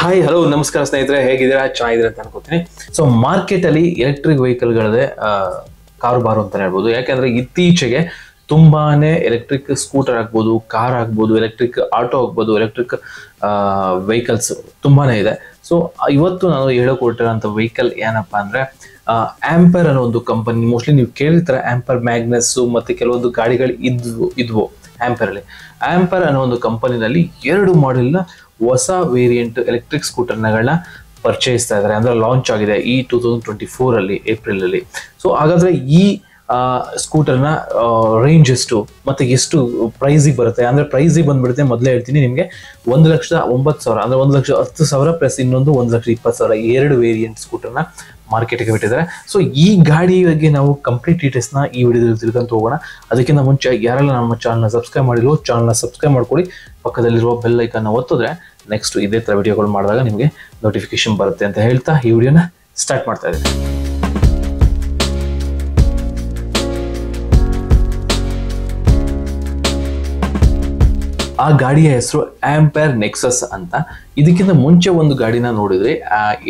Hi hello ನಮಸ್ಕಾರ ಸ್ನೇಹಿತರೆ, ಹೇಗಿದ್ದೀರಾ? ಚೆನ್ನಾಗಿದ್ದೀರಾ ಅಂತ ಅನ್ಕೋತೀನಿ. ಸೊ ಮಾರ್ಕೆಟ್ ಅಲ್ಲಿ ಎಲೆಕ್ಟ್ರಿಕ್ ವೆಹಿಕಲ್ಗಳದೇ ಕಾರುಬಾರು ಅಂತ ಹೇಳ್ಬೋದು. ಯಾಕೆಂದ್ರೆ ಇತ್ತೀಚೆಗೆ ತುಂಬಾನೇ ಎಲೆಕ್ಟ್ರಿಕ್ ಸ್ಕೂಟರ್ ಆಗ್ಬೋದು, ಕಾರ್ ಆಗ್ಬೋದು, ಎಲೆಕ್ಟ್ರಿಕ್ ಆಟೋ ಆಗ್ಬೋದು, ಎಲೆಕ್ಟ್ರಿಕ್ ವೆಹಿಕಲ್ಸ್ ತುಂಬಾನೇ ಇದೆ. ಸೊ ಇವತ್ತು ನಾನು ಹೇಳಕೊಟ್ಟಿರೋಂಥ ವೆಹಿಕಲ್ ಏನಪ್ಪಾ ಅಂದ್ರೆ ಆಂಪರ್ ಅನ್ನೋ ಒಂದು ಕಂಪನಿ. ಮೋಸ್ಟ್ಲಿ ನೀವು ಕೇಳಿರ್ತಾರೆ, ಆಂಪರ್ ಮ್ಯಾಗ್ನಸ್ ಮತ್ತೆ ಕೆಲವೊಂದು ಗಾಡಿಗಳು ಇದ್ವು ಆಂಪರ್ ಅಲ್ಲಿ. ಆಂಪರ್ ಅನ್ನೋ ಒಂದು ಕಂಪನಿನಲ್ಲಿ 2 ಮಾಡೆಲ್ನ ಹೊಸ ವೇರಿಯಂಟ್ ಎಲೆಕ್ಟ್ರಿಕ್ ಸ್ಕೂಟರ್ಗಳನ್ನ ಪರ್ಚೇಸ್ತಾ ಇದ್ದಾರೆ, ಅಂದ್ರೆ ಲಾಂಚ್ ಆಗಿದೆ ಈ 2024 ಅಲ್ಲಿ ಏಪ್ರಿಲ್ ಅಲ್ಲಿ. ಸೊ ಹಾಗಾದ್ರೆ ಈ ಸ್ಕೂಟರ್ನ ರೇಂಜ್ ಎಷ್ಟು ಮತ್ತೆ ಎಷ್ಟು ಪ್ರೈಸಿಗೆ ಬರುತ್ತೆ ಅಂದ್ರೆ ಪ್ರೈಸಿಗೆ ಬಂದ್ಬಿಡುತ್ತೆ. ಮೊದಲೇ ಹೇಳ್ತೀನಿ ನಿಮಗೆ, 1,09,000 ಅಂದ್ರೆ 1,10,000 ಪ್ಲಸ್ ಇನ್ನೊಂದು 1,20,000 2 ವೇರಿಯಂಟ್ ಸ್ಕೂಟರ್ನ ಮಾರ್ಕೆಟ್ಗೆ ಬಿಟ್ಟಿದ್ದಾರೆ. ಸೊ ಈ ಗಾಡಿ ಬಗ್ಗೆ ನಾವು ಕಂಪ್ಲೀಟ್ ಡೀಟೇಲ್ಸ್ ನ ಈ ವಿಡಿಯೋದಲ್ಲಿ ತಿಳ್ಕೊಂತ ಹೋಗೋಣ. ಅದಕ್ಕಿಂತ ಮುಂಚೆ ಯಾರೆಲ್ಲ ನಮ್ಮ ಚಾನಲ್ನ ಸಬ್ಸ್ಕ್ರೈಬ್ ಮಾಡಿರೋ ಚಾನಲ್ನ ಸಬ್ಸ್ಕ್ರೈಬ್ ಮಾಡ್ಕೊಳ್ಳಿ, ಪಕ್ಕದಲ್ಲಿರುವ ಬೆಲ್ ಐಕಾನ್ ಒತ್ತಿದ್ರೆ ನೆಕ್ಸ್ಟ್ ಇದೇ ತರ ವಿಡಿಯೋಗಳು ಮಾಡಿದಾಗ ನಿಮಗೆ ನೋಟಿಫಿಕೇಶನ್ ಬರುತ್ತೆ ಅಂತ ಹೇಳ್ತಾ ಈ ವಿಡಿಯೋನ ಸ್ಟಾರ್ಟ್ ಮಾಡ್ತಾ ಇದ್ದೀನಿ. ಆ ಗಾಡಿಯ ಹೆಸರು ಆಂಪರ್ ನೆಕ್ಸಸ್ ಅಂತ. ಇದಕ್ಕಿಂತ ಮುಂಚೆ ಒಂದು ಗಾಡಿನ ನೋಡಿದ್ರೆ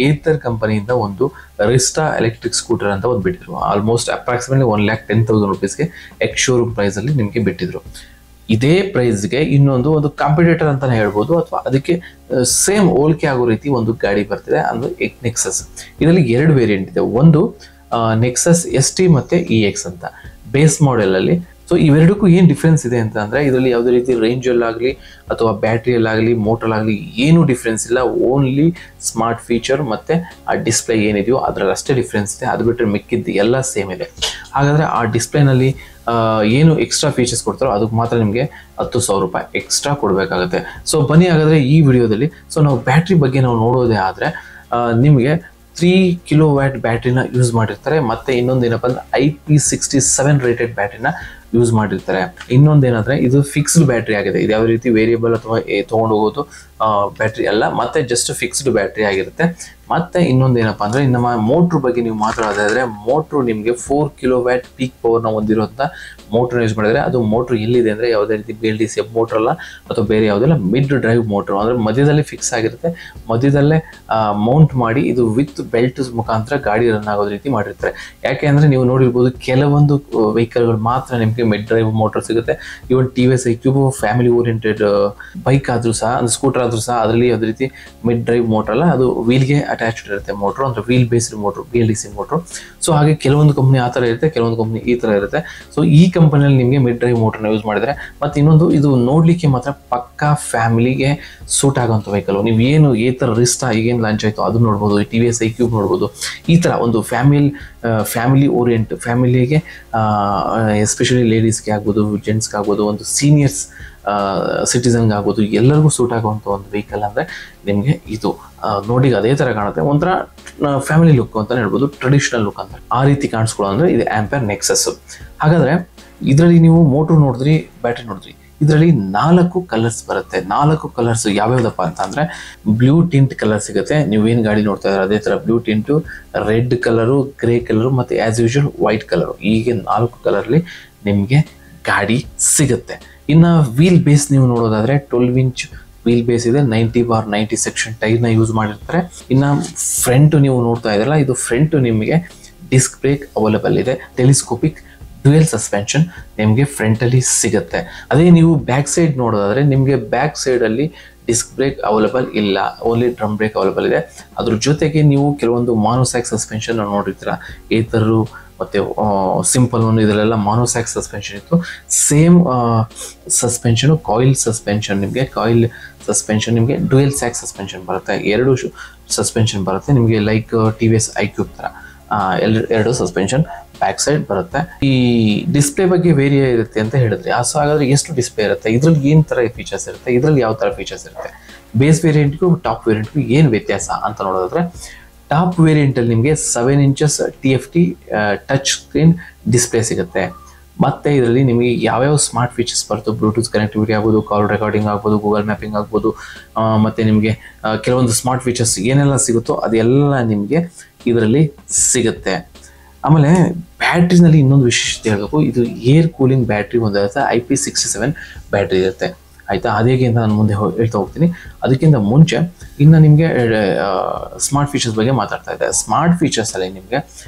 ಏತರ್ ಕಂಪನಿಯಿಂದ ಒಂದು ರಿಸ್ಟಾ ಎಲೆಕ್ಟ್ರಿಕ್ ಸ್ಕೂಟರ್ ಅಂತ ಒಂದು ಬಿಟ್ಟಿದ್ರು. ಆಲ್ಮೋಸ್ಟ್ ಅಪ್ರಾಕ್ಸಿಮೇಟ್ಲಿ 1,10,000 ರುಪೀಸ್ಗೆ ಎಕ್ಸ್ ಶೋರೂಮ್ ಪ್ರೈಸ್ ಅಲ್ಲಿ ನಿಮಗೆ ಬಿಟ್ಟಿದ್ರು. ಇದೇ ಪ್ರೈಸ್ಗೆ ಒಂದು ಕಾಂಪಿಟೇಟರ್ ಅಂತಾನೆ ಹೇಳ್ಬೋದು, ಅಥವಾ ಅದಕ್ಕೆ ಸೇಮ್ ಹೋಲಿಕೆ ಆಗೋ ರೀತಿ ಒಂದು ಗಾಡಿ ಬರ್ತಿದೆ, ಅಂದ್ರೆ ನೆಕ್ಸಸ್. ಇದರಲ್ಲಿ 2 ವೇರಿಯಂಟ್ ಇದೆ. ಒಂದು ನೆಕ್ಸಸ್ ST ಮತ್ತೆ EX ಅಂತ ಬೇಸ್ ಮಾಡೆಲ್ ಅಲ್ಲಿ. ಸೊ ಇವೆರಡಕ್ಕೂ ಏನ್ ಡಿಫ್ರೆನ್ಸ್ ಇದೆ ಅಂತ ಅಂದ್ರೆ, ಇದರಲ್ಲಿ ಯಾವುದೇ ರೀತಿ ರೇಂಜ್ ಅಲ್ಲಾಗ್ಲಿ ಅಥವಾ ಬ್ಯಾಟ್ರಿಯಲ್ಲಾಗಲಿ ಮೋಟರ್ ಏನು ಡಿಫ್ರೆನ್ಸ್ ಇಲ್ಲ. ಓನ್ಲಿ ಸ್ಮಾರ್ಟ್ ಫೀಚರ್ ಮತ್ತೆ ಆ ಡಿಸ್ಪ್ಲೇ ಏನಿದೆಯೋ ಅದರಲ್ಲಿ ಅಷ್ಟೇ ಡಿಫ್ರೆನ್ಸ್ ಇದೆ. ಅದು ಬಿಟ್ಟರೆ ಮಿಕ್ಕಿದ್ದು ಎಲ್ಲ ಸೇಮ್ ಇದೆ. ಹಾಗಾದ್ರೆ ಆ ಡಿಸ್ಪ್ಲೇನಲ್ಲಿ ಏನು ಎಕ್ಸ್ಟ್ರಾ ಫೀಚರ್ಸ್ ಕೊಡ್ತಾರೋ ಅದಕ್ಕೆ ಮಾತ್ರ ನಿಮಗೆ 10,000 ರೂಪಾಯಿ ಎಕ್ಸ್ಟ್ರಾ ಕೊಡಬೇಕಾಗುತ್ತೆ. ಸೊ ಬನ್ನಿ ಹಾಗಾದ್ರೆ ಈ ವಿಡಿಯೋದಲ್ಲಿ ನಾವು ಬ್ಯಾಟ್ರಿ ಬಗ್ಗೆ ನಾವು ನೋಡೋದೇ ಆದ್ರೆ ನಿಮಗೆ 3 ಕಿಲೋವ್ಯಾಟ್ ಬ್ಯಾಟ್ರಿನ ಯೂಸ್ ಮಾಡಿರ್ತಾರೆ. ಮತ್ತೆ ಇನ್ನೊಂದೇನಪ್ಪ ಅಂದ್ರೆ IP67 ರೇಟೆಡ್ ಬ್ಯಾಟ್ರಿನ ಯೂಸ್ ಮಾಡಿರ್ತಾರೆ. ಇನ್ನೊಂದೇನಂದ್ರೆ ಇದು ಫಿಕ್ಸ್ಡ್ ಬ್ಯಾಟ್ರಿ ಆಗಿದೆ. ಇದು ಯಾವ ರೀತಿ ವೇರಿಯಬಲ್ ಅಥವಾ ತಗೊಂಡು ಹೋಗೋದು ಬ್ಯಾಟ್ರಿ ಅಲ್ಲ, ಮತ್ತೆ ಜಸ್ಟ್ ಫಿಕ್ಸ್ಡ್ ಬ್ಯಾಟ್ರಿ ಆಗಿರುತ್ತೆ. ಮತ್ತೆ ಇನ್ನೊಂದೇನಪ್ಪ ಅಂದ್ರೆ ನಮ್ಮ ಮೋಟ್ರ್ ಬಗ್ಗೆ ನೀವು ಮಾತಾಡೋದಾದ್ರೆ, ಮೋಟ್ರು ನಿಮಗೆ 4 ಕಿಲೋವ್ಯಾಟ್ ಪೀಕ್ ಪವರ್ನ ಹೊಂದಿರುವಂತ ಮೋಟ್ರ್ ಯೂಸ್ ಮಾಡಿದ್ರೆ, ಅದು ಮೋಟ್ರ್ ಎಲ್ಲಿದೆ ಅಂದ್ರೆ ಯಾವುದೇ ರೀತಿ BLDC ಮೋಟ್ರ್ ಅಲ್ಲ ಅಥವಾ ಬೇರೆ ಯಾವುದಿಲ್ಲ, ಮಿಡ್ ಡ್ರೈವ್ ಮೋಟ್ರ್ ಅಂದ್ರೆ ಮಧ್ಯದಲ್ಲಿ ಫಿಕ್ಸ್ ಆಗಿರುತ್ತೆ. ಮಧ್ಯದಲ್ಲೇ ಮೌಂಟ್ ಮಾಡಿ ಇದು ವಿತ್ ಬೆಲ್ಟ್ ಮುಖಾಂತರ ಗಾಡಿ ರನ್ ಆಗೋದ್ ರೀತಿ ಮಾಡಿರ್ತಾರೆ. ಯಾಕೆ ಅಂದ್ರೆ ನೀವು ನೋಡಿರ್ಬೋದು, ಕೆಲವೊಂದು ವೆಹಿಕಲ್ಗಳು ಮಾತ್ರ ನಿಮಗೆ ಮಿಡ್ ಡ್ರೈವ್ ಮೋಟರ್ ಸಿಗುತ್ತೆ. ಇವನ್ TVS iQube family oriented bike ಆದ್ರೂ ಸಹ, ಅಂದ್ರೆ ಸ್ಕೂಟರ್ ಆದ್ರೂ ಸಹ ಅದರಲ್ಲಿ ಯಾವುದೇ ರೀತಿ ಮಿಡ್ ಡ್ರೈವ್ ಮೋಟರ್ ಅಲ್ಲ, ಅದು ವೀಲ್ಗೆ ಅಟ್ಯಾಚ್ಡ್ ಇರುತ್ತೆ ಮೋಟ್ರು, ಅಂದ್ರೆ wheel based motor, BLDC motor. So ಹಾಗೆ ಕೆಲವೊಂದು ಕಂಪ್ನಿ ಆ ಥರ ಇರುತ್ತೆ, ಕೆಲವೊಂದು ಕಂಪ್ನಿ ಈ ಥರ ಇರುತ್ತೆ. ಸೊ ಈ ಕಂಪನಿಯಲ್ಲಿ ನಿಮಗೆ ಮಿಡ್ ಡ್ರೈವ್ ಮೋಟರ್ನ ಯೂಸ್ ಮಾಡಿದರೆ, ಮತ್ತೆ ಇನ್ನೊಂದು ಇದು ನೋಡ್ಲಿಕ್ಕೆ ಮಾತ್ರ ಪಕ್ಕಾ ಫ್ಯಾಮಿಲಿಗೆ ಸೂಟ್ ಆಗೋಂಥ ವೆಹಿಕಲ್. ನೀವು ಏನು ಈ ಥರ ರಿಸ್ಟಾ ಈಗೇನು ಲಾಂಚ್ ಆಯಿತು ಅದು ನೋಡ್ಬೋದು, TVS iQube ನೋಡ್ಬೋದು. ಈ ಥರ ಒಂದು ಫ್ಯಾಮಿಲಿ ಓರಿಯೆಂಟ್, ಫ್ಯಾಮಿಲಿಗೆ ಎಸ್ಪೆಷಲಿ ಲೇಡೀಸ್ಗೆ ಆಗ್ಬೋದು, ಜೆಂಟ್ಸ್ಗೆ ಆಗ್ಬೋದು, ಒಂದು ಸೀನಿಯರ್ಸ್ ಸಿಟಿಸನ್ಗೆ ಆಗ್ಬೋದು, ಎಲ್ಲರಿಗೂ ಸೂಟ್ ಆಗುವಂಥ ಒಂದು ವೆಹಿಕಲ್ ಅಂದರೆ ನಿಮಗೆ ಇದು ನೋಡಿ ಅದೇ ಥರ ಕಾಣುತ್ತೆ. ಒಂಥರ ಫ್ಯಾಮಿಲಿ ಲುಕ್ ಅಂತ ಹೇಳ್ಬೋದು, ಟ್ರೆಡಿಷನಲ್ ಲುಕ್ ಅಂತ ಆ ರೀತಿ ಕಾಣಿಸ್ಕೊಳ್ಳೋ ಅಂದರೆ ಇದು ಆಂಪರ್ ನೆಕ್ಸಸ್. ಹಾಗಾದರೆ ಇದರಲ್ಲಿ ನೀವು ಮೋಟ್ರ್ ನೋಡಿದ್ರಿ, ಬ್ಯಾಟ್ರಿ ನೋಡಿದ್ರಿ, ಇದರಲ್ಲಿ 4 ಕಲರ್ಸ್ ಬರುತ್ತೆ. 4 ಕಲರ್ಸ್ ಯಾವ್ಯಾವ್ದಪ್ಪ ಅಂತ ಅಂದ್ರೆ, ಬ್ಲೂ ಟಿಂಟ್ ಕಲರ್ ಸಿಗುತ್ತೆ. ನೀವೇನು ಗಾಡಿ ನೋಡ್ತಾ ಇದ್ದಾರೆ ಅದೇ ತರ blue tint, red colour, grey colour, ಮತ್ತೆ ಆಸ್ ಯೂಶುವಲ್ ವೈಟ್ ಕಲರು. ಹೀಗೆ 4 ಕಲರ್ಲಿ ನಿಮಗೆ ಗಾಡಿ ಸಿಗುತ್ತೆ. ಇನ್ನು ವೀಲ್ ಬೇಸ್ ನೀವು ನೋಡೋದಾದ್ರೆ 12 ಇಂಚ್ ವೀಲ್ ಬೇಸ್ ಇದೆ. 90/90 ಸೆಕ್ಷನ್ ಟೈರ್ನ ಯೂಸ್ ಮಾಡಿರ್ತಾರೆ. ಇನ್ನು ಫ್ರಂಟ್ ನೀವು ನೋಡ್ತಾ ಇದ್ರಲ್ಲ, ಇದು ಫ್ರಂಟ್ ನಿಮಗೆ ಡಿಸ್ಕ್ ಬ್ರೇಕ್ ಅವೈಲೇಬಲ್ ಇದೆ. ಟೆಲಿಸ್ಕೋಪಿಕ್ ಡ್ಯುಯಲ್ ಸಸ್ಪೆನ್ಷನ್ ನಿಮಗೆ ಫ್ರಂಟ್ ಅಲ್ಲಿ ಸಿಗುತ್ತೆ. ಅದೇ ನೀವು ಬ್ಯಾಕ್ ಸೈಡ್ ನೋಡೋದಾದ್ರೆ, ನಿಮಗೆ ಬ್ಯಾಕ್ ಸೈಡ್ ಅಲ್ಲಿ ಡಿಸ್ಕ್ ಬ್ರೇಕ್ ಅವೈಲೇಬಲ್ ಇಲ್ಲ, ಓನ್ಲಿ ಡ್ರಮ್ ಬ್ರೇಕ್ ಅವೈಲೇಬಲ್ ಇದೆ. ಅದ್ರ ಜೊತೆಗೆ ನೀವು ಕೆಲವೊಂದು ಮಾನೋಸ್ಯಾಕ್ ಸಸ್ಪೆನ್ಷನ್ ನೋಡಿರ್ತೀರ, ಏತರು ಮತ್ತೆ ಸಿಂಪಲ್ ಒಂದು, ಇದರಲ್ಲೆಲ್ಲ ಮಾನೋಸ್ಯಾಕ್ ಸಸ್ಪೆನ್ಷನ್ ಇತ್ತು. ಸೇಮ್ ಸಸ್ಪೆನ್ಷನ್ ಕಾಯಿಲ್ ಸಸ್ಪೆನ್ಷನ್, ನಿಮಗೆ ಡ್ಯುಯಲ್ ಸ್ಯಾಕ್ ಸಸ್ಪೆನ್ಷನ್ ಬರುತ್ತೆ. 2 ಸಸ್ಪೆನ್ಷನ್ ಬರುತ್ತೆ ನಿಮಗೆ, ಲೈಕ್ TVS iQube ತರ 2 ಸಸ್ಪೆನ್ಷನ್ ಬ್ಯಾಕ್ ಸೈಡ್ ಬರುತ್ತೆ. ಈ ಡಿಸ್ಪ್ಲೇ ಬಗ್ಗೆ ವೇರಿಯ ಇರುತ್ತೆ ಅಂತ ಹೇಳಿದ್ರೆ, ಹಾಗಾದ್ರೆ ಎಷ್ಟು ಡಿಸ್ಪ್ಲೇ ಇರುತ್ತೆ, ಇದ್ರಲ್ಲಿ ಏನ್ ತರ ಫೀಚರ್ಸ್ ಇರುತ್ತೆ, ಇದ್ರಲ್ಲಿ ಯಾವ ತರ ಫೀಚರ್ಸ್ ಇರುತ್ತೆ, ಬೇಸ್ ವೇರಿಯಂಟ್ಗೂ ಟಾಪ್ ವೇರಿಯಂಟ್ಗೂ ಏನು ವ್ಯತ್ಯಾಸ ಅಂತ ನೋಡಿದ್ರೆ, ಟಾಪ್ ವೇರಿಯಂಟ್ ಅಲ್ಲಿ ನಿಮಗೆ 7 inches TFT touch screen display ಸಿಗುತ್ತೆ. ಮತ್ತೆ ಇದರಲ್ಲಿ ನಿಮಗೆ ಯಾವ್ಯಾವ ಸ್ಮಾರ್ಟ್ ಫೀಚರ್ಸ್ ಬರುತ್ತೆ, ಬ್ಲೂಟೂತ್ ಕನೆಕ್ಟಿವಿಟಿ ಆಗ್ಬೋದು, ಕಾಲ್ ರೆಕಾರ್ಡಿಂಗ್ ಆಗ್ಬೋದು, ಗೂಗಲ್ ಮ್ಯಾಪಿಂಗ್ ಆಗ್ಬೋದು, ಮತ್ತೆ ನಿಮಗೆ ಕೆಲವೊಂದು ಸ್ಮಾರ್ಟ್ ಫೀಚರ್ಸ್ ಏನೆಲ್ಲ ಸಿಗುತ್ತೋ ಅದೆಲ್ಲ ನಿಮಗೆ ಇದರಲ್ಲಿ ಸಿಗುತ್ತೆ. ಆಮೇಲೆ ಬ್ಯಾಟ್ರಿನಲ್ಲಿ ಇನ್ನೊಂದು ವಿಶೇಷತೆ ಹೇಳಬೇಕು, ಇದು ಏರ್ ಕೂಲಿಂಗ್ ಬ್ಯಾಟ್ರಿ ಹೊಂದಿರುತ್ತೆ. IP67 ಬ್ಯಾಟ್ರಿ ಇರುತ್ತೆ. ಆಯಿತಾ. ಅದೇಗೆ ಅಂತ ನಾನು ಮುಂದೆ ಹೇಳ್ತಾ ಹೋಗ್ತೀನಿ. ಅದಕ್ಕಿಂತ ಮುಂಚೆ ಇನ್ನು ನಿಮಗೆ ಸ್ಮಾರ್ಟ್ ಫೀಚರ್ಸ್ ಬಗ್ಗೆ ಮಾತಾಡ್ತಾ ಇದ್ದೆ. ಸ್ಮಾರ್ಟ್ ಫೀಚರ್ಸಲ್ಲಿ ನಿಮಗೆ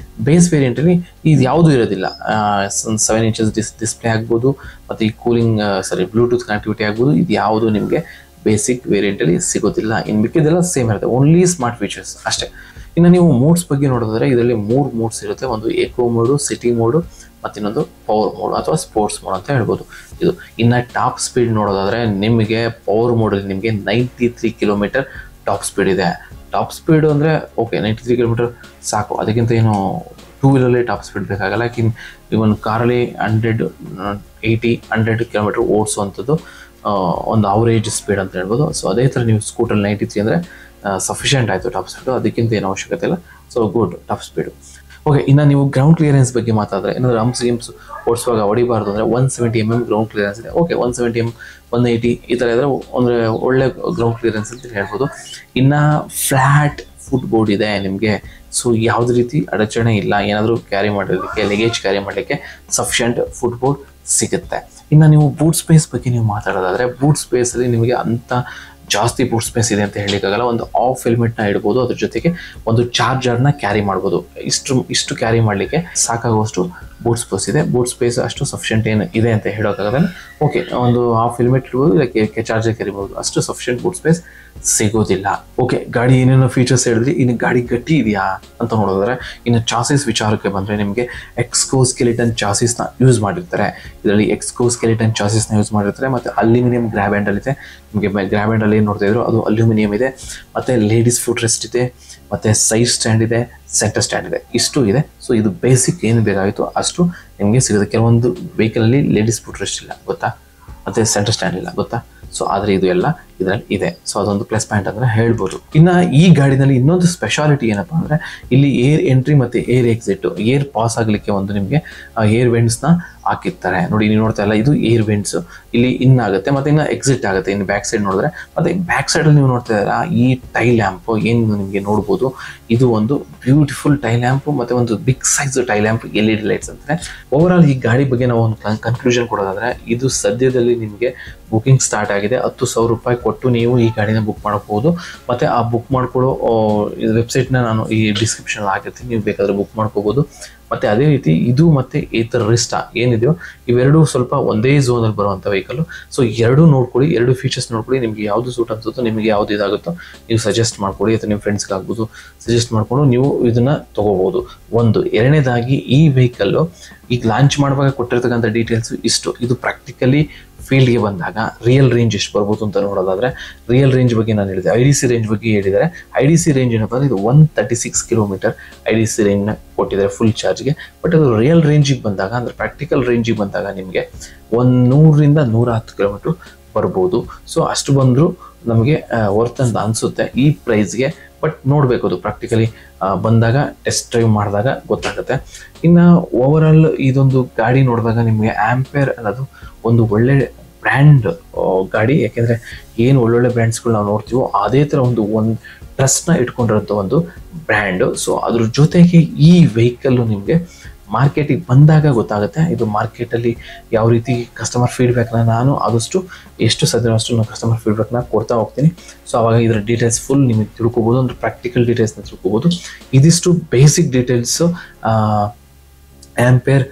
ಬೇಸ್ ವೇರಿಯಂಟಲ್ಲಿ ಇದು ಯಾವುದೂ ಇರೋದಿಲ್ಲ. 7 ಇಂಚಸ್ ಡಿಸ್ಪ್ಲೇ ಆಗ್ಬೋದು, ಮತ್ತು ಈ ಬ್ಲೂಟೂತ್ ಕನೆಕ್ಟಿವಿಟಿ ಆಗ್ಬೋದು, ಇದು ಯಾವುದು ನಿಮಗೆ ಬೇಸಿಕ್ ವೇರಿಯಂಟಲ್ಲಿ ಸಿಗೋದಿಲ್ಲ. ಇನ್ನು ಮಿಕ್ಕಿದೆಲ್ಲ ಸೇಮ್ ಇರುತ್ತೆ, ಓನ್ಲಿ ಸ್ಮಾರ್ಟ್ ಫೀಚರ್ಸ್ ಅಷ್ಟೇ. ಇನ್ನು ನೀವು ಮೋಡ್ಸ್ ಬಗ್ಗೆ ನೋಡಿದ್ರೆ ಇದರಲ್ಲಿ 3 ಮೋಡ್ಸ್ ಇರುತ್ತೆ. ಒಂದು ಎಕೋ ಮೋಡು, ಸಿಟಿ ಮೋಡು, ಮತ್ತು ಇನ್ನೊಂದು ಪವರ್ ಮೋಡ್ ಅಥವಾ ಸ್ಪೋರ್ಟ್ಸ್ ಮೋಡ್ ಅಂತ ಹೇಳ್ಬೋದು. ಇದು ಇನ್ನು ಟಾಪ್ ಸ್ಪೀಡ್ ನೋಡೋದಾದರೆ ನಿಮಗೆ ಪವರ್ ಮೋಡಲ್ಲಿ ನಿಮಗೆ 93 ಕಿಲೋಮೀಟರ್ ಟಾಪ್ ಸ್ಪೀಡ್ ಇದೆ. ಟಾಪ್ ಸ್ಪೀಡು ಅಂದರೆ ಓಕೆ 93 ಕಿಲೋಮೀಟರ್ ಸಾಕು, ಅದಕ್ಕಿಂತ ಏನು 2 ವೀಲರಲ್ಲಿ ಟಾಪ್ ಸ್ಪೀಡ್ ಬೇಕಾಗಲ್ಲ. ಇವನ್ ಕಾರಲ್ಲಿ 100 ಕಿಲೋಮೀಟರ್ ಓಡಿಸುವಂಥದ್ದು ಒಂದು ಅವರೇಜ್ ಸ್ಪೀಡ್ ಅಂತ ಹೇಳ್ಬೋದು. ಸೊ ಅದೇ ಥರ ನೀವು ಸ್ಕೂಟರ್ 93 ಅಂದರೆ ಸಫಿಷಿಯೆಂಟ್ ಆಯಿತು ಟಾಪ್ ಸ್ಪೀಡು, ಅದಕ್ಕಿಂತ ಏನು ಅವಶ್ಯಕತೆ ಇಲ್ಲ. So good top speed. Okay, ಇನ್ನು ನೀವು ಗ್ರೌಂಡ್ ಕ್ಲಿಯರೆನ್ಸ್ ಬಗ್ಗೆ ಮಾತಾಡಿದ್ರೆ ಏನಾದರೂ ಗಿಮ್ಸ್ ಓಡಿಸುವಾಗ ಹೊಡಿಬಾರ್ದು ಅಂದರೆ 170 mm ಗ್ರೌಂಡ್ ಕ್ಲಿಯರೆನ್ಸ್ ಇದೆ. ಓಕೆ, 170 mm 180 ಈ ಥರ ಇದ್ದರೆ ಅಂದರೆ ಒಳ್ಳೆ ಗ್ರೌಂಡ್ ಕ್ಲಿಯರೆನ್ಸ್ ಅಂತ ಹೇಳ್ಬೋದು. ಇನ್ನು ಫ್ಲ್ಯಾಟ್ ಫುಟ್ ಬೋರ್ಡ್ ಇದೆ ನಿಮಗೆ. ಸೊ ಯಾವುದೇ ರೀತಿ ಅಡಚಣೆ ಇಲ್ಲ. ಏನಾದರೂ ಕ್ಯಾರಿ ಮಾಡೋದಕ್ಕೆ, ಲಗೇಜ್ ಕ್ಯಾರಿ ಮಾಡಲಿಕ್ಕೆ ಸಫಿಷಿಯೆಂಟ್ ಫುಟ್ ಬೋರ್ಡ್ ಸಿಗುತ್ತೆ. ಇನ್ನು ನೀವು ಬೂಟ್ ಸ್ಪೇಸ್ ಬಗ್ಗೆ ನೀವು ಮಾತಾಡೋದಾದರೆ ಬೂಟ್ ಸ್ಪೇಸಲ್ಲಿ ನಿಮಗೆ ಅಂಥ ಜಾಸ್ತಿ ಬೂಟ್ ಸ್ಪೇಸ್ ಇದೆ ಅಂತ ಹೇಳಲಿಕ್ಕಾಗಲ್ಲ. ಒಂದು ಆಫ್ ಹೆಲ್ಮೆಟ್ನ ಇಡ್ಬೋದು, ಅದ್ರ ಜೊತೆಗೆ ಒಂದು ಚಾರ್ಜರ್ನ ಕ್ಯಾರಿ ಮಾಡ್ಬೋದು. ಇಷ್ಟು ಕ್ಯಾರಿ ಮಾಡಲಿಕ್ಕೆ ಸಾಕಾಗುವಷ್ಟು ಬೂಟ್ ಸ್ಪೇಸ್ ಇದೆ. ಬೂಟ್ ಸ್ಪೇಸ್ ಅಷ್ಟು ಸಫಿಷಿಯೆಂಟ್ ಏನು ಇದೆ ಅಂತ ಹೇಳೋಕ್ಕಾಗಲ್ಲ. ಓಕೆ, ಒಂದು ಹಾಫ್ ಹೆಲ್ಮೆಟ್ ಇಡ್ಬೋದು, ಇಲ್ಲ ಚಾರ್ಜರ್ ಕ್ಯಾರಿಬೋದು, ಅಷ್ಟು ಸಫಿಷಿಯೆಂಟ್ ಬೂಟ್ ಸ್ಪೇಸ್ ಸಿಗೋದಿಲ್ಲ. ಓಕೆ, ಗಾಡಿ ಏನೇನೋ ಫೀಚರ್ಸ್ ಹೇಳಿದ್ರಿ. ಇನ್ನು ಗಾಡಿ ಗಟ್ಟಿ ಇದೆಯಾ ಅಂತ ನೋಡಿದ್ರೆ, ಇನ್ನು ಚಾಸಿಸ್ ವಿಚಾರಕ್ಕೆ ಬಂದರೆ ನಿಮಗೆ ಎಕ್ಸ್ಕೋಸ್ಕೆಲಿಟನ್ ಚಾಸಿಸ್ನ ಯೂಸ್ ಮಾಡಿರ್ತಾರೆ. ಇದರಲ್ಲಿ ಎಕ್ಸ್ಕೋಸ್ಕೆಲಿಟನ್ ಚಾಸಿಸ್ನ ಯೂಸ್ ಮಾಡಿರ್ತಾರೆ. ಮತ್ತು ಅಲ್ಯೂಮಿನಿಯಂ ಗ್ರ್ಯಾಬ್ ಹ್ಯಾಂಡಲ್ ಇದೆ. ನಿಮಗೆ ಗ್ರ್ಯಾಬ್ ಹ್ಯಾಂಡಲ್ ಏನು ನೋಡ್ತಾ ಇದ್ರು ಅದು ಅಲ್ಯೂಮಿನಿಯಂ ಇದೆ. ಮತ್ತು ಲೇಡೀಸ್ ಫುಟ್ ರೆಸ್ಟ್ ಇದೆ, ಮತ್ತು ಸೈಡ್ ಸ್ಟ್ಯಾಂಡ್ ಇದೆ, ಸೆಂಟರ್ ಸ್ಟ್ಯಾಂಡ್ ಇದೆ, ಇಷ್ಟು ಇದೆ. ಸೊ ಇದು ಬೇಸಿಕ್ ಏನು ಬೇಕಾಗಿತ್ತು ಅಷ್ಟು ನಿಮಗೆ ಸಿಗುತ್ತೆ. ಕೆಲವೊಂದು ವೆಹಿಕಲಲ್ಲಿ ಲೇಡೀಸ್ ಫುಟ್ ರೆಸ್ಟ್ ಇಲ್ಲ ಗೊತ್ತಾ, ಮತ್ತು ಸೆಂಟರ್ ಸ್ಟ್ಯಾಂಡ್ ಇಲ್ಲ ಗೊತ್ತಾ. ಸೊ ಆದರೆ ಇದು ಎಲ್ಲ ಇದರಲ್ಲಿ ಇದೆ. ಸೊ ಅದೊಂದು ಪ್ಲಸ್ ಪಾಯಿಂಟ್ ಅಂದರೆ ಹೇಳ್ಬೋದು. ಇನ್ನು ಈ ಗಾಡಿನಲ್ಲಿ ಇನ್ನೊಂದು ಸ್ಪೆಷಾಲಿಟಿ ಏನಪ್ಪ ಅಂದರೆ ಇಲ್ಲಿ ಏರ್ ಎಂಟ್ರಿ ಮತ್ತು ಏರ್ ಎಕ್ಸಿಟ್, ಏರ್ ಪಾಸ್ ಆಗಲಿಕ್ಕೆ ಒಂದು ನಿಮಗೆ ಏರ್ ವೆಂಟ್ಸ್ನ ಹಾಕಿರ್ತಾರೆ ನೋಡಿ. ನೀವು ನೋಡ್ತಾ ಇಲ್ಲ, ಇದು ಏರ್ ವೆಂಟ್ಸ್ ಇಲ್ಲಿ ಇನ್ ಆಗುತ್ತೆ ಮತ್ತು ಇನ್ನು ಎಕ್ಸಿಟ್ ಆಗುತ್ತೆ ಇನ್ನು ಬ್ಯಾಕ್ ಸೈಡ್ ನೋಡಿದ್ರೆ. ಮತ್ತು ಬ್ಯಾಕ್ ಸೈಡಲ್ಲಿ ನೀವು ನೋಡ್ತಾ ಇದ್ದೀರಾ ಈ ಟೈ ಲ್ಯಾಂಪ್ ಏನು ನಿಮಗೆ ನೋಡ್ಬೋದು. ಇದು ಒಂದು ಬ್ಯೂಟಿಫುಲ್ ಟೈ ಲ್ಯಾಂಪು ಮತ್ತು ಒಂದು big size tail lamp, LED lights ಅಂತಾರೆ. ಓವರಾಲ್ ಈ ಗಾಡಿ ಬಗ್ಗೆ ನಾವು ಒಂದು ಕನ್ಕ್ಲೂಷನ್ ಕೊಡೋದಾದರೆ ಇದು ಸದ್ಯದಲ್ಲಿ ನಿಮಗೆ ಬುಕಿಂಗ್ ಸ್ಟಾರ್ಟ್ ಆಗಿದೆ. 10,000 ರೂಪಾಯಿ ಕೊಟ್ಟು ನೀವು ಈ ಗಾಡಿನ ಬುಕ್ ಮಾಡ್ಕೋಬೋದು. ಮತ್ತು ಆ ಬುಕ್ ಮಾಡ್ಕೊಳ್ಳೋ ವೆಬ್ಸೈಟ್ನ ನಾನು ಈ ಡಿಸ್ಕ್ರಿಪ್ಷನ್ ಹಾಕಿರ್ತೀನಿ, ನೀವು ಬೇಕಾದರೆ ಬುಕ್ ಮಾಡ್ಕೋಬೋದು. ಮತ್ತು ಅದೇ ರೀತಿ ಇದು ಮತ್ತು ಏತರ್ ರಿಸ್ಟಾ ಏನಿದೆಯೋ ಇವೆರಡೂ ಸ್ವಲ್ಪ ಒಂದೇ ಝೋನಲ್ಲಿ ಬರುವಂಥ ವೆಹಿಕಲ್ಲು. ಸೊ ಎರಡೂ ನೋಡ್ಕೊಳ್ಳಿ, ಎರಡು ಫೀಚರ್ಸ್ ನೋಡ್ಕೊಳ್ಳಿ. ನಿಮಗೆ ಯಾವುದು ಸೂಟ್ ಅನ್ಸುತ್ತೋ, ನಿಮಗೆ ಯಾವುದು ಇದಾಗುತ್ತೋ ನೀವು ಸಜೆಸ್ಟ್ ಮಾಡ್ಕೊಳ್ಳಿ, ಅಥವಾ ನಿಮ್ಮ ಫ್ರೆಂಡ್ಸ್ಗೆ ಆಗ್ಬೋದು ಸಜೆಸ್ಟ್ ಮಾಡಿಕೊಂಡು ನೀವು ಇದನ್ನು ತೊಗೋಬೋದು. ಒಂದು ಎರಡನೇದಾಗಿ ಈ ವೆಹಿಕಲ್ಲು ಈಗ ಲಾಂಚ್ ಮಾಡುವಾಗ ಕೊಟ್ಟಿರ್ತಕ್ಕಂಥ ಡೀಟೇಲ್ಸು ಇಷ್ಟು. ಇದು ಪ್ರಾಕ್ಟಿಕಲಿ ಫೀಲ್ಡ್ಗೆ ಬಂದಾಗ ರಿಯಲ್ ರೇಂಜ್ ಎಷ್ಟು ಬರ್ಬೋದು ಅಂತ ನೋಡೋದಾದರೆ ರಿಯಲ್ ರೇಂಜ್ ಬಗ್ಗೆ ನಾನು ಹೇಳಿದೆ. IDC ರೇಂಜ್ ಬಗ್ಗೆ ಹೇಳಿದ್ದಾರೆ. IDC ರೇಂಜ್ ಏನಪ್ಪ ಅಂದರೆ ಇದು 136 ಕಿಲೋಮೀಟರ್ IDC ರೇಂಜ್ನ ಕೊಟ್ಟಿದ್ದಾರೆ ಫುಲ್ ಚಾರ್ಜ್ಗೆ. ಬಟ್ ಅದು ರಿಯಲ್ ರೇಂಜಿಗೆ ಬಂದಾಗ ಅಂದರೆ ಪ್ರಾಕ್ಟಿಕಲ್ ರೇಂಜಿಗೆ ಬಂದಾಗ ನಿಮಗೆ 100ರಿಂದ 110 ಕಿಲೋಮೀಟ್ರ್ ಬರ್ಬೋದು. ಸೊ ಅಷ್ಟು ಬಂದರೂ ನಮಗೆ ವರ್ತ್ ಅಂತ ಅನಿಸುತ್ತೆ ಈ ಪ್ರೈಸ್ಗೆ. ಬಟ್ ನೋಡಬೇಕು, ಅದು ಪ್ರಾಕ್ಟಿಕಲಿ ಬಂದಾಗ ಟೆಸ್ಟ್ ಡ್ರೈವ್ ಮಾಡಿದಾಗ ಗೊತ್ತಾಗುತ್ತೆ. ಇನ್ನು ಓವರಾಲ್ ಇದೊಂದು ಗಾಡಿ ನೋಡಿದಾಗ ನಿಮಗೆ ಆಂಪೇರ್ ಅನ್ನೋದು ಒಂದು ಒಳ್ಳೆ ಬ್ರ್ಯಾಂಡ್ ಗಾಡಿ. ಯಾಕೆಂದರೆ ಏನು ಒಳ್ಳೊಳ್ಳೆ ಬ್ರ್ಯಾಂಡ್ಸ್ಗಳು ನಾವು ನೋಡ್ತೀವೋ ಅದೇ ಥರ ಒಂದು ಟ್ರಸ್ಟ್ನ ಇಟ್ಕೊಂಡಿರೋಂಥ ಒಂದು ಬ್ರ್ಯಾಂಡು. ಸೊ ಅದ್ರ ಜೊತೆಗೆ ಈ ವೆಹಿಕಲ್ಲು ನಿಮಗೆ ಮಾರ್ಕೆಟಿಗೆ ಬಂದಾಗ ಗೊತ್ತಾಗುತ್ತೆ. ಇದು ಮಾರ್ಕೆಟಲ್ಲಿ ಯಾವ ರೀತಿ ಕಸ್ಟಮರ್ ಫೀಡ್ಬ್ಯಾಕ್ನ ನಾನು ಆದಷ್ಟು ಎಷ್ಟು ಸಾಧ್ಯ ಅಷ್ಟು ನಾನು ಕಸ್ಟಮರ್ ಫೀಡ್ಬ್ಯಾಕ್ನ ಕೊಡ್ತಾ ಹೋಗ್ತೀನಿ. ಸೊ ಆವಾಗ ಇದರ ಡೀಟೇಲ್ಸ್ ಫುಲ್ ನಿಮಗೆ ತಿಳ್ಕೊಬೋದು, ಅಂದರೆ ಪ್ರಾಕ್ಟಿಕಲ್ ಡೀಟೇಲ್ಸ್ನ ತಿಳ್ಕೊಬೋದು. ಇದಿಷ್ಟು ಬೇಸಿಕ್ ಡೀಟೇಲ್ಸು ಆಂಪೇರ್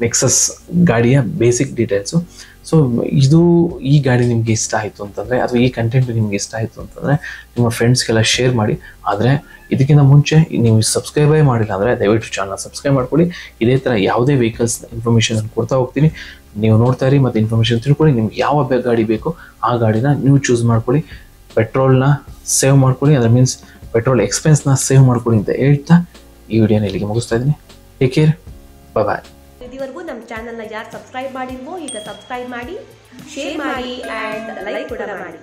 ನೆಕ್ಸಸ್ ಗಾಡಿಯ ಬೇಸಿಕ್ ಡೀಟೇಲ್ಸು. ಸೊ ಈ ಗಾಡಿ ನಿಮಗೆ ಇಷ್ಟ ಆಯಿತು ಅಂತಂದರೆ, ಅಥವಾ ಈ ಕಂಟೆಂಟ್ ನಿಮಗೆ ಇಷ್ಟ ಆಯಿತು ಅಂತಂದರೆ ನಿಮ್ಮ ಫ್ರೆಂಡ್ಸ್ಗೆಲ್ಲ ಶೇರ್ ಮಾಡಿ. ಆದರೆ ಇದಕ್ಕಿಂತ ಮುಂಚೆ ನೀವು ಸಬ್ಸ್ಕ್ರೈಬೇ ಮಾಡಿಲ್ಲ ಅಂದರೆ ದಯವಿಟ್ಟು ಚಾನಲ್ ಸಬ್ಸ್ಕ್ರೈಬ್ ಮಾಡ್ಕೊಳ್ಳಿ. ಇದೇ ಥರ ಯಾವುದೇ ವೆಹಿಕಲ್ಸ್ ಇನ್ಫಾರ್ಮೇಷನ್ ಕೊಡ್ತಾ ಹೋಗ್ತೀನಿ, ನೀವು ನೋಡ್ತಾ ಇರಿ ಮತ್ತು ಇನ್ಫಾರ್ಮೇಷನ್ ತಿಳ್ಕೊಳ್ಳಿ. ನಿಮ್ಗೆ ಯಾವ ಗಾಡಿ ಬೇಕೋ ಆ ಗಾಡಿನ ನೀವು ಚೂಸ್ ಮಾಡ್ಕೊಳ್ಳಿ. ಪೆಟ್ರೋಲ್ನ ಸೇವ್ ಮಾಡ್ಕೊಳ್ಳಿ, ಅದರ ಮೀನ್ಸ್ ಪೆಟ್ರೋಲ್ ಎಕ್ಸ್ಪೆನ್ಸ್ನ ಸೇವ್ ಮಾಡ್ಕೊಳ್ಳಿ ಅಂತ ಹೇಳ್ತಾ ಈ ವಿಡಿಯೋನ ಇಲ್ಲಿಗೆ ಮುಗಿಸ್ತಾ ಇದ್ದೀನಿ. ಟೇಕ್ ಕೇರ್, ಬಾಯ್. ಇದುವರೆಗೂ ನಮ್ಮ ಚಾನಲ್ನ ಯಾರು ಸಬ್ಸ್ಕ್ರೈಬ್ ಮಾಡಿಲ್ವೋ ಈಗ ಸಬ್ಸ್ಕ್ರೈಬ್ ಮಾಡಿ, ಶೇರ್ ಮಾಡಿ ಆ್ಯಂಡ್ ಲೈಕ್ ಕೂಡ ಮಾಡಿ.